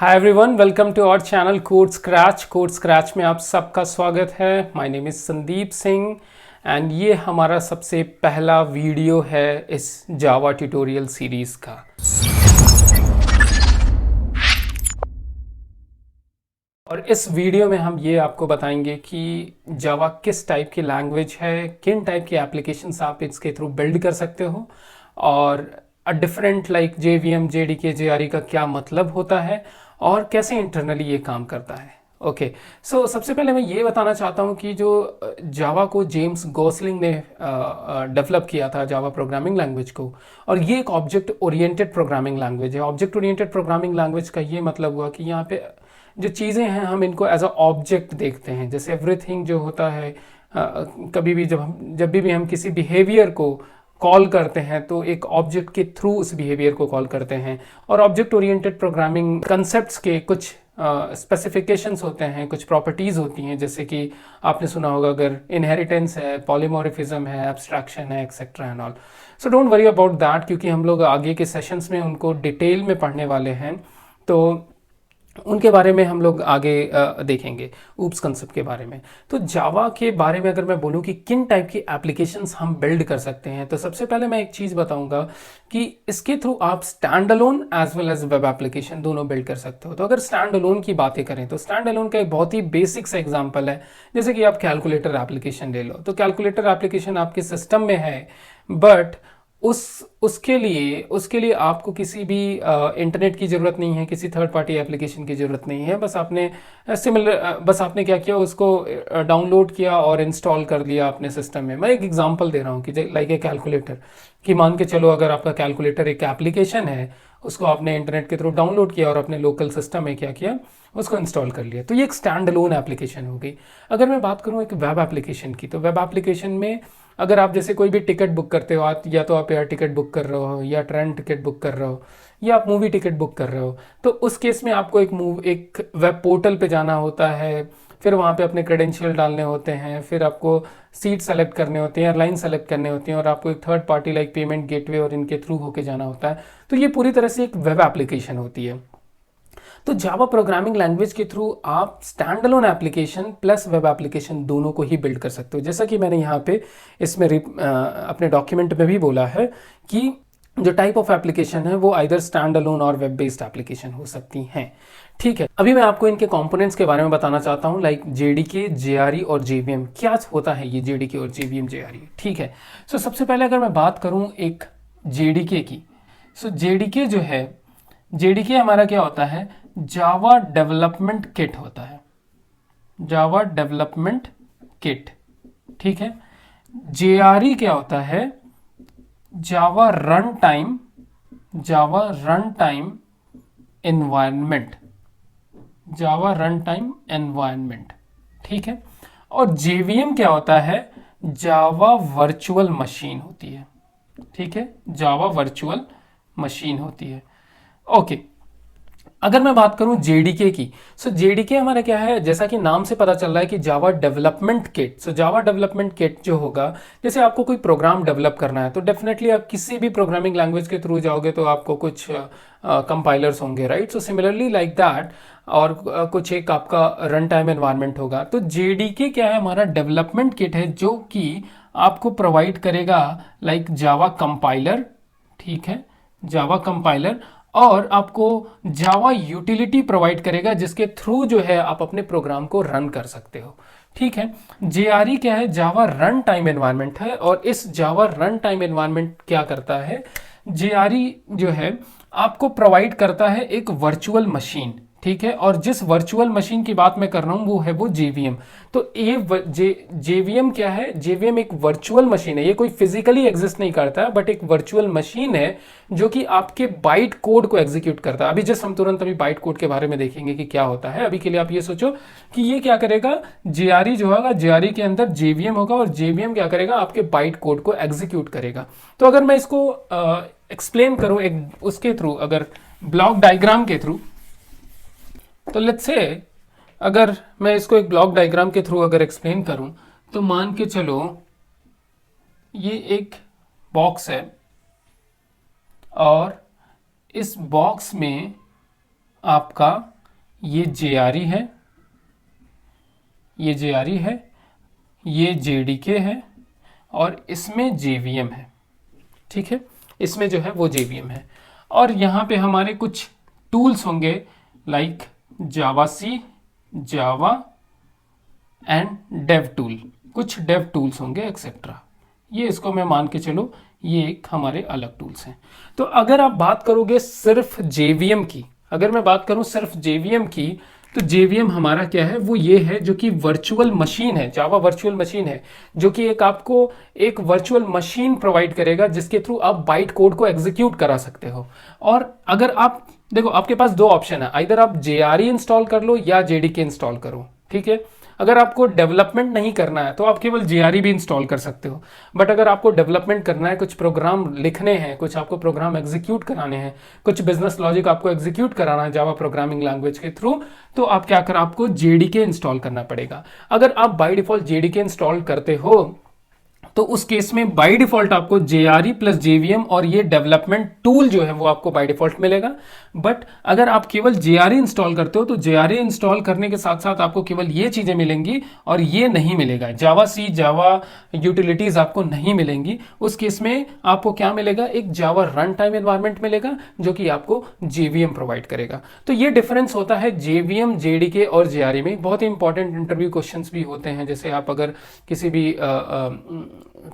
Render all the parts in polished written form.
Hi everyone, welcome to our channel code scratch. Code scratch में आप सबका स्वागत है। My name is Sandeep Singh and ये हमारा सबसे पहला वीडियो है इस जावा ट्यूटोरियल सीरीज़ का। और इस वीडियो में हम ये आपको बताएंगे कि जावा किस टाइप की लैंग्वेज है, किन टाइप की एप्लीकेशंस आप इसके थ्रू बिल्ड कर सकते हो और different like JVM, JDK, JRE का क्या मतलब होता है और कैसे इंटरनली ये काम करता है। ओके, सो सबसे पहले मैं ये बताना चाहता हूँ कि जो जावा को जेम्स गोसलिंग ने डेवलप किया था, जावा प्रोग्रामिंग लैंग्वेज को, और ये एक ऑब्जेक्ट ओरिएंटेड प्रोग्रामिंग लैंग्वेज है। ऑब्जेक्ट ओरिएंटेड प्रोग्रामिंग लैंग्वेज का ये मतलब हुआ कि यहाँ पे जो चीज़ें हैं हम इनको एज अ ऑब्जेक्ट देखते हैं। जैसे एवरीथिंग जो होता है, कभी भी जब भी हम किसी बिहेवियर को कॉल करते हैं तो एक ऑब्जेक्ट के थ्रू उस बिहेवियर को कॉल करते हैं। और ऑब्जेक्ट ओरिएंटेड प्रोग्रामिंग कंसेप्ट्स के कुछ स्पेसिफिकेशंस होते हैं, कुछ प्रॉपर्टीज़ होती हैं, जैसे कि आपने सुना होगा अगर इनहेरिटेंस है, पॉलीमॉर्फिज्म है, एब्स्ट्रैक्शन है, etcetera and all. So don't worry about that, क्योंकि हम लोग आगे के सेशंस में उनको डिटेल में पढ़ने वाले हैं, तो उनके बारे में हम लोग आगे देखेंगे ऊप्स कंसेप्ट के बारे में। तो जावा के बारे में अगर मैं बोलूं कि किन टाइप की एप्लीकेशंस हम बिल्ड कर सकते हैं, तो सबसे पहले मैं एक चीज़ बताऊंगा कि इसके थ्रू आप stand alone as well as web application दोनों बिल्ड कर सकते हो। तो अगर स्टैंड अलोन की बातें करें तो स्टैंड अलोन का एक बहुत ही बेसिक सा एग्जाम्पल है, जैसे कि आप कैलकुलेटर एप्लीकेशन ले लो। तो कैलकुलेटर एप्लीकेशन आपके सिस्टम में है, बट उसके लिए आपको किसी भी इंटरनेट की ज़रूरत नहीं है, किसी थर्ड पार्टी एप्लीकेशन की ज़रूरत नहीं है। बस आपने क्या किया, उसको डाउनलोड किया और इंस्टॉल कर लिया अपने सिस्टम में। मैं एक एग्जांपल दे रहा हूँ कि लाइक ए कैलकुलेटर, कि मान के चलो अगर आपका कैलकुलेटर एक एप्लीकेशन है, उसको आपने इंटरनेट के थ्रू डाउनलोड किया और अपने लोकल सिस्टम में क्या किया, उसको इंस्टॉल कर लिया, तो ये एक स्टैंड अलोन एप्लीकेशन हो गई। अगर मैं बात करूँ एक वेब एप्लीकेशन की, तो वेब एप्लीकेशन में अगर आप जैसे कोई भी टिकट बुक करते हो, या तो आप एयर टिकट बुक कर रहे हो, या ट्रेन टिकट बुक कर रहे हो, या आप मूवी टिकट बुक कर रहे हो, तो उस केस में आपको एक वेब पोर्टल पे जाना होता है, फिर वहाँ पे अपने क्रेडेंशियल डालने होते हैं, फिर आपको सीट सेलेक्ट करने होते हैं, एयरलाइन सेलेक्ट करने होती हैं, और आपको एक third party like payment gateway और इनके थ्रू होके जाना होता है। तो ये पूरी तरह से एक वेब एप्लीकेशन होती है। तो जावा प्रोग्रामिंग लैंग्वेज के थ्रू आप stand alone application plus web application दोनों को ही बिल्ड कर सकते हो। जैसा कि मैंने यहाँ पे इसमें अपने डॉक्यूमेंट में भी बोला है कि जो टाइप ऑफ एप्लीकेशन है वो आइदर स्टैंड अलोन और वेब बेस्ड एप्लीकेशन हो सकती हैं। ठीक है, अभी मैं आपको इनके कंपोनेंट्स के बारे में बताना चाहता हूँ, लाइक JDK, JRE और JVM। क्या होता है ये JDK और JVM, JRE? ठीक है, सो सबसे पहले अगर मैं बात करूँ एक JDK की, सो JDK जो है, JDK हमारा क्या होता है, जावा डेवलपमेंट किट होता है, जावा डेवलपमेंट किट। ठीक है, JRE क्या होता है, जावा रन टाइम एनवायरनमेंट, जावा रन टाइम एनवायरनमेंट। ठीक है, और JVM क्या होता है, जावा वर्चुअल मशीन होती है। ठीक है, जावा वर्चुअल मशीन होती है। ओके, अगर मैं बात करूं JDK की, सो JDK हमारा क्या है, जैसा कि नाम से पता चल रहा है कि जावा डेवलपमेंट किट। सो जावा डेवलपमेंट किट जो होगा, जैसे आपको कोई प्रोग्राम डेवलप करना है तो डेफिनेटली आप किसी भी प्रोग्रामिंग लैंग्वेज के थ्रू जाओगे तो आपको कुछ कंपाइलर्स होंगे, right? So similarly like that, और कुछ एक आपका रन टाइम एनवायरनमेंट होगा। तो JDK क्या है, हमारा डेवलपमेंट किट है जो कि आपको प्रोवाइड करेगा लाइक जावा कंपाइलर। ठीक है, जावा कंपाइलर, और आपको जावा यूटिलिटी प्रोवाइड करेगा जिसके थ्रू जो है आप अपने प्रोग्राम को रन कर सकते हो। ठीक है, JRE क्या है, जावा रन टाइम एनवायरनमेंट है, और इस जावा रन टाइम एनवायरनमेंट क्या करता है, JRE जो है आपको प्रोवाइड करता है एक वर्चुअल मशीन। ठीक है, और जिस वर्चुअल मशीन की बात मैं कर रहा हूं वो है वो JVM। तो JVM क्या है, JVM एक वर्चुअल मशीन है, ये कोई फिजिकली एग्जिस्ट नहीं करता बट एक वर्चुअल मशीन है जो कि आपके बाइट कोड को एग्जीक्यूट करता है। अभी जस्ट हम तुरंत अभी बाइट कोड के बारे में देखेंगे कि क्या होता है। अभी के लिए आप ये सोचो कि ये क्या करेगा, JRE जो होगा, JRE के अंदर JVM होगा, और JVM क्या करेगा, आपके बाइट कोड को एग्जीक्यूट करेगा। तो अगर मैं इसको एक्सप्लेन करूं एक उसके थ्रू, अगर ब्लॉक डायग्राम के थ्रू, तो लेट्स से अगर मैं इसको एक ब्लॉक डायग्राम के थ्रू अगर एक्सप्लेन करूं, तो मान के चलो ये एक बॉक्स है, और इस बॉक्स में आपका ये JRE है, ये JRE है, ये JDK है, और इसमें JVM है। ठीक है, इसमें जो है वो JVM है। और यहाँ पे हमारे कुछ टूल्स होंगे like Java C, Java and dev tool, कुछ डेव टूल्स होंगे एक्सेट्रा। ये इसको मैं मान के चलो ये एक हमारे अलग टूल्स हैं। तो अगर आप बात करोगे सिर्फ JVM की, अगर मैं बात करूं सिर्फ JVM की, तो JVM हमारा क्या है, वो ये है जो कि वर्चुअल मशीन है, जावा वर्चुअल मशीन है, जो कि एक आपको एक वर्चुअल मशीन प्रोवाइड करेगा जिसके थ्रू आप बाइट कोड को एग्जीक्यूट करा सकते हो। और अगर आप देखो, आपके पास दो ऑप्शन है, आइदर आप JRE इंस्टॉल कर लो या JDK इंस्टॉल करो। ठीक है, अगर आपको डेवलपमेंट नहीं करना है तो आप केवल JRE भी इंस्टॉल कर सकते हो, बट अगर आपको डेवलपमेंट करना है, कुछ प्रोग्राम लिखने हैं, कुछ आपको प्रोग्राम एग्जीक्यूट कराने हैं, कुछ बिजनेस लॉजिक आपको एग्जीक्यूट कराना है जावा प्रोग्रामिंग लैंग्वेज के थ्रू, तो आप क्या कर, आपको JDK इंस्टॉल करना पड़ेगा। अगर आप बाय डिफॉल्ट JDK इंस्टॉल करते हो तो उस केस में बाय डिफॉल्ट आपको JRE प्लस JVM और ये डेवलपमेंट टूल जो है वो आपको बाय डिफॉल्ट मिलेगा। बट अगर आप केवल JRE इंस्टॉल करते हो तो JRE इंस्टॉल करने के साथ साथ आपको केवल ये चीजें मिलेंगी और ये नहीं मिलेगा, जावा सी, जावा यूटिलिटीज आपको नहीं मिलेंगी। उस केस में आपको क्या मिलेगा, एक जावा रन टाइम एनवायरमेंट मिलेगा जो कि आपको JVM प्रोवाइड करेगा। तो ये डिफरेंस होता है JVM, JDK और JRE में। बहुत ही इंपॉर्टेंट इंटरव्यू क्वेश्चंस भी होते हैं, जैसे आप अगर किसी भी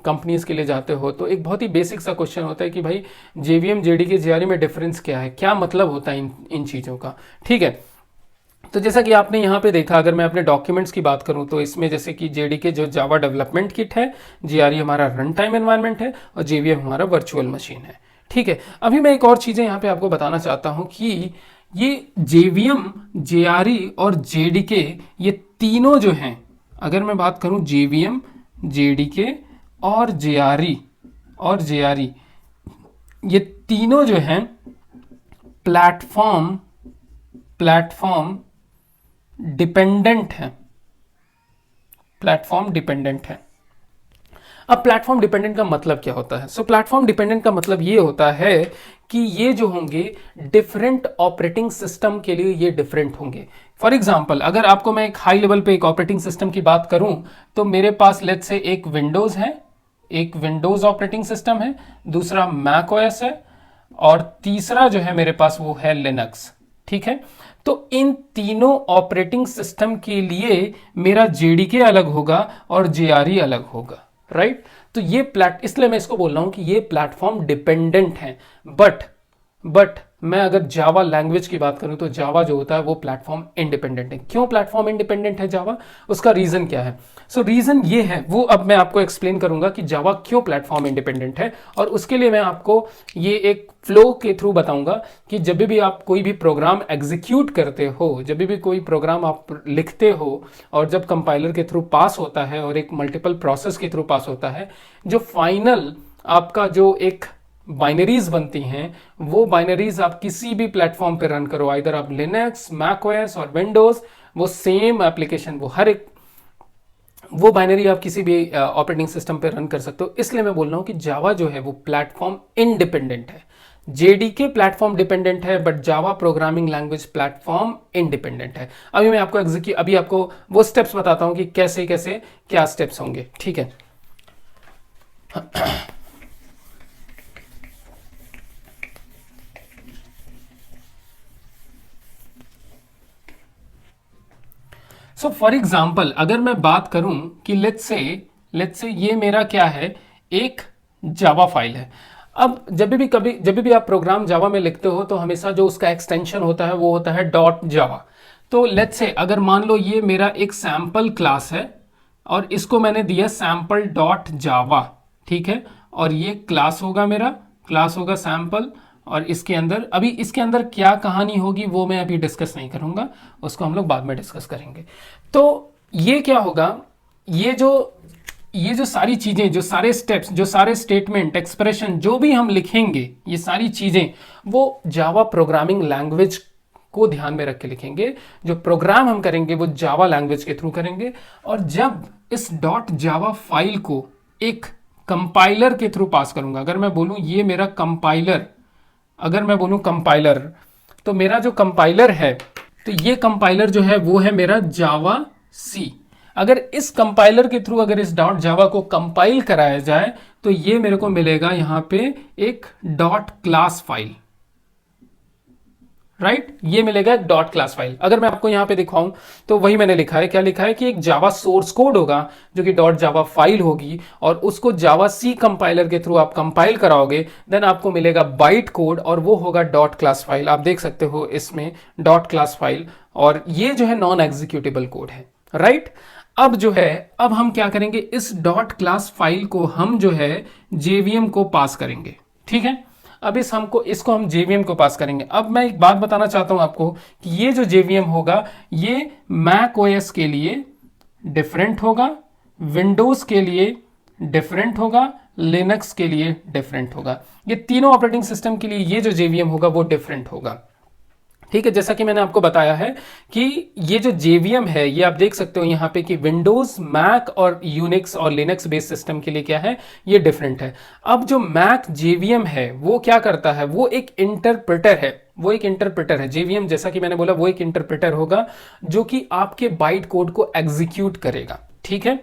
कंपनीज के लिए जाते हो तो एक बहुत ही बेसिक सा क्वेश्चन होता है कि भाई JVM, JDK, JRE में डिफरेंस क्या है, क्या मतलब होता है इन चीज़ों का। ठीक है, तो जैसा कि आपने यहाँ पे देखा, अगर मैं अपने डॉक्यूमेंट्स की बात करूँ तो इसमें जैसे कि JDK जो जावा डेवलपमेंट किट है, JRE हमारा रन टाइम एनवायरनमेंट है और JVM हमारा वर्चुअल मशीन है। ठीक है, अभी मैं एक और चीज़ें यहाँ पे आपको बताना चाहता हूँ कि ये JVM, JRE और JDK ये तीनों जो हैं, अगर मैं बात करूँ JVM, JDK और JRE ये तीनों जो हैं प्लेटफॉर्म डिपेंडेंट है, प्लेटफॉर्म डिपेंडेंट है। अब प्लेटफॉर्म डिपेंडेंट का मतलब क्या होता है? सो प्लेटफॉर्म डिपेंडेंट का मतलब ये होता है कि ये जो होंगे डिफरेंट ऑपरेटिंग सिस्टम के लिए ये डिफरेंट होंगे। फॉर एग्जांपल, अगर आपको मैं एक हाई लेवल पे एक ऑपरेटिंग सिस्टम की बात करूं तो मेरे पास लेट्स से एक विंडोज है, एक विंडोज ऑपरेटिंग सिस्टम है, दूसरा मैक ओएस है और तीसरा जो है मेरे पास वो है लिनक्स। ठीक है, तो इन तीनों ऑपरेटिंग सिस्टम के लिए मेरा JDK अलग होगा और JRE अलग होगा, राइट। तो ये इसलिए मैं इसको बोल रहा हूं कि ये प्लेटफॉर्म डिपेंडेंट है। बट मैं अगर जावा लैंग्वेज की बात करूं तो जावा जो होता है वो प्लेटफॉर्म इंडिपेंडेंट है। क्यों प्लेटफॉर्म इंडिपेंडेंट है जावा, उसका रीजन क्या है? सो रीजन ये है, वो अब मैं आपको एक्सप्लेन करूंगा कि जावा क्यों प्लेटफॉर्म इंडिपेंडेंट है। और उसके लिए मैं आपको ये एक फ्लो के थ्रू बताऊंगा कि जब भी आप कोई भी प्रोग्राम एग्जीक्यूट करते हो, जब भी कोई प्रोग्राम आप लिखते हो और जब कंपाइलर के थ्रू पास होता है और एक मल्टीपल प्रोसेस के थ्रू पास होता है, जो फाइनल आपका जो एक बाइनरीज बनती हैं, वो बाइनरीज आप किसी भी प्लेटफॉर्म पे रन करो, आइदर आप लिनक्स, मैक ओएस और विंडोज, वो सेम एप्लीकेशन, वो हर एक वो बाइनरी आप किसी भी ऑपरेटिंग सिस्टम पे रन कर सकते हो। इसलिए मैं बोल रहा हूं कि जावा जो है वो प्लेटफॉर्म इंडिपेंडेंट है। JDK प्लेटफॉर्म डिपेंडेंट है but Java programming language platform independent है। अभी मैं आपको अभी आपको वो स्टेप्स बताता हूं कि कैसे कैसे क्या स्टेप्स होंगे। ठीक है, सो फॉर एग्जाम्पल अगर मैं बात करूं कि लेट्स से ये मेरा क्या है, एक जावा फाइल है। अब जब भी आप प्रोग्राम जावा में लिखते हो तो हमेशा जो उसका एक्सटेंशन होता है वो होता है डॉट जावा। तो लेट्स से अगर मान लो ये मेरा एक सैम्पल क्लास है और इसको मैंने दिया सैम्पल डॉट जावा। ठीक है, और ये क्लास होगा, मेरा क्लास होगा सैम्पल, और इसके अंदर क्या कहानी होगी वो मैं अभी डिस्कस नहीं करूंगा, उसको हम लोग बाद में डिस्कस करेंगे। तो ये क्या होगा, ये जो सारी चीजें, जो सारे स्टेप्स, जो सारे स्टेटमेंट, एक्सप्रेशन जो भी हम लिखेंगे, ये सारी चीजें वो जावा प्रोग्रामिंग लैंग्वेज को ध्यान में रख के लिखेंगे। जो प्रोग्राम हम करेंगे वो जावा लैंग्वेज के थ्रू करेंगे। और जब इस डॉट जावा फाइल को एक कंपाइलर के थ्रू पास करूंगा, अगर मैं बोलूं ये मेरा कंपाइलर, अगर मैं बोलूं कंपाइलर, तो मेरा जो कंपाइलर है, तो ये कंपाइलर जो है वो है मेरा जावा सी। अगर इस कंपाइलर के थ्रू अगर इस डॉट जावा को कंपाइल कराया जाए तो ये मेरे को मिलेगा यहां पे एक डॉट क्लास फाइल, राइट ये मिलेगा एक डॉट क्लास फाइल। अगर मैं आपको यहां पे दिखाऊं तो वही मैंने लिखा है, क्या लिखा है कि एक जावा सोर्स कोड होगा जो कि डॉट जावा फाइल होगी और उसको जावा सी कंपाइलर के थ्रू आप कंपाइल कराओगे, देन आपको मिलेगा बाइट कोड और वो होगा डॉट क्लास फाइल। आप देख सकते हो इसमें डॉट क्लास फाइल, और ये जो है नॉन एग्जीक्यूटेबल कोड है, राइट। अब जो है, अब हम क्या करेंगे, इस डॉट क्लास फाइल को हम जो है जेवीएम को पास करेंगे, ठीक है। अब इसको हम जेवीएम को पास करेंगे। अब मैं एक बात बताना चाहता हूं आपको कि ये जो जेवीएम होगा ये मैक ओएस के लिए डिफरेंट होगा, विंडोज के लिए डिफरेंट होगा, लिनक्स के लिए डिफरेंट होगा। ये तीनों ऑपरेटिंग सिस्टम के लिए ये जो जेवीएम होगा वो डिफरेंट होगा, ठीक है। जैसा कि मैंने आपको बताया है कि ये जो जेवीएम है ये आप देख सकते हो यहाँ पे कि विंडोज, मैक और यूनिक्स और लिनक्स बेस्ड सिस्टम के लिए क्या है, ये डिफरेंट है। अब जो मैक जेवीएम है वो क्या करता है, वो एक इंटरप्रेटर है, वो एक इंटरप्रेटर है। जेवीएम जैसा कि मैंने बोला वो एक इंटरप्रेटर होगा जो कि आपके बाइट कोड को एग्जीक्यूट करेगा, ठीक है।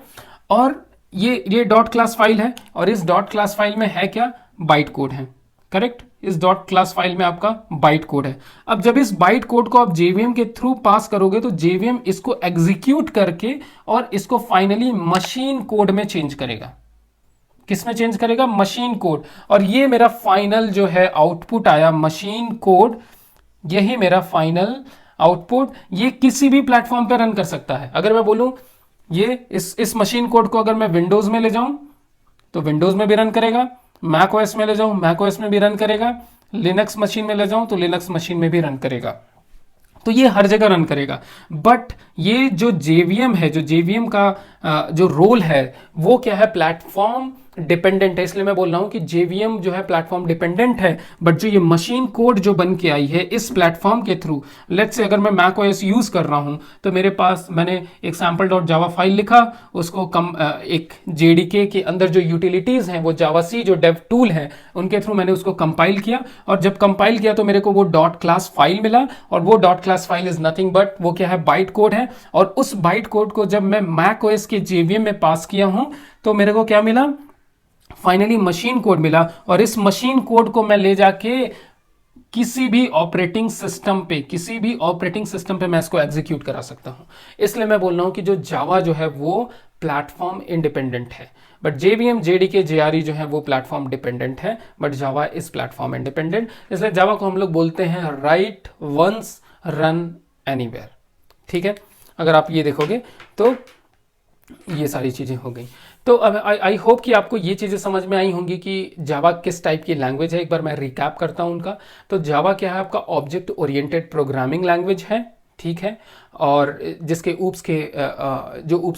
और ये डॉट क्लास फाइल है और इस डॉट क्लास फाइल में है क्या, बाइट कोड है, करेक्ट। इस डॉट क्लास फाइल में आपका बाइट कोड है। अब जब इस बाइट कोड को आप जेवीएम के थ्रू पास करोगे तो जेवीएम इसको एग्जीक्यूट करके और इसको फाइनली मशीन कोड में चेंज करेगा। किस में चेंज करेगा, मशीन कोड। और ये मेरा फाइनल जो है आउटपुट आया मशीन कोड, यही मेरा फाइनल आउटपुट। ये किसी भी प्लेटफॉर्म पर रन कर सकता है। अगर मैं बोलूं ये इस मशीन कोड को अगर मैं विंडोज में ले जाऊं तो विंडोज में भी रन करेगा, मैक ओएस में ले जाऊं मैक ओएस में भी रन करेगा, लिनक्स मशीन में ले जाऊं तो लिनक्स मशीन में भी रन करेगा। तो ये हर जगह रन करेगा। बट ये जो जेवीएम है, जो जेवीएम का जो रोल है वो क्या है, प्लेटफॉर्म डिपेंडेंट है। इसलिए मैं बोल रहा हूं कि जेवीएम जो है प्लेटफॉर्म डिपेंडेंट है, बट जो ये मशीन कोड जो बन के आई है इस प्लेटफॉर्म के थ्रू, लेट्स से अगर मैं मैक ओएस यूज कर रहा हूं तो मेरे पास मैंने एक सैम्पल डॉट जावा फाइल लिखा, उसको एक जेडीके के अंदर जो यूटिलिटीज हैं वो जावा सी जो डेव टूल है उनके थ्रू मैंने उसको कंपाइल किया, और जब कंपाइल किया तो मेरे को वो डॉट क्लास फाइल मिला, और वो dot class file is nothing but वो क्या है, बाइट कोड है। और उस बाइट कोड को जब मैं मैक ओएस के जेवीएम में पास किया हूं तो मेरे को क्या मिला, फाइनली मशीन कोड मिला। और इस मशीन कोड को मैं ले जाके किसी भी ऑपरेटिंग सिस्टम पे मैं इसको एग्जीक्यूट करा सकता हूं। इसलिए मैं बोल रहा हूं कि जो जावा जो है वो प्लेटफॉर्म इंडिपेंडेंट है, बट जेवीएम, जेडीके, जेआरई जो है वो प्लेटफॉर्म डिपेंडेंट है, but Java is platform independent. इसलिए जावा को हम लोग बोलते हैं राइट वंस रन एनीवेयर, ठीक है। अगर आप ये देखोगे तो ये सारी चीजें हो गई। तो अब आई होप कि आपको ये चीज़ें समझ में आई होंगी कि जावा किस टाइप की लैंग्वेज है। एक बार मैं रिकैप करता हूं उनका। तो जावा क्या है, आपका ऑब्जेक्ट ओरिएंटेड प्रोग्रामिंग लैंग्वेज है, ठीक है, और जिसके ऊप्स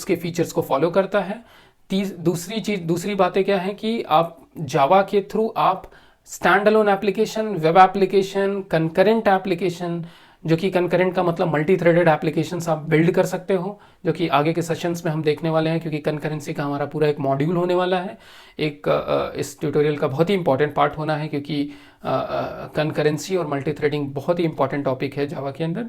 के फीचर्स को फॉलो करता है। दूसरी बातें क्या है कि आप जावा के थ्रू आप stand alone application, web application, concurrent application, जो कि कंकरेंट का मतलब मल्टी थ्रेडेड एप्लीकेशंस आप बिल्ड कर सकते हो, जो कि आगे के सेशंस में हम देखने वाले हैं, क्योंकि कंकरेंसी का हमारा पूरा एक मॉड्यूल होने वाला है। इस ट्यूटोरियल का बहुत ही इंपॉर्टेंट पार्ट होना है, क्योंकि कंकरेंसी और मल्टी थ्रेडिंग बहुत ही इंपॉर्टेंट टॉपिक है जावा के अंदर।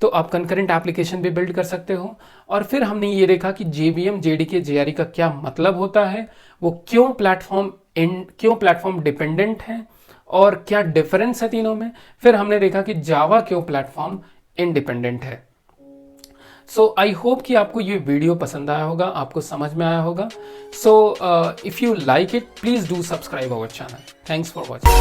तो आप कंकरेंट एप्लीकेशन भी बिल्ड कर सकते हो। और फिर हमने ये देखा कि जेवीएम, जेडीके, जेआरई का क्या मतलब होता है, वो क्यों प्लेटफॉर्म डिपेंडेंट है और क्या डिफरेंस है तीनों में। फिर हमने देखा कि जावा क्यों प्लेटफॉर्म इंडिपेंडेंट है। सो आई होप कि आपको ये वीडियो पसंद आया होगा, आपको समझ में आया होगा। So if you like it, please do subscribe our channel. Thanks for watching.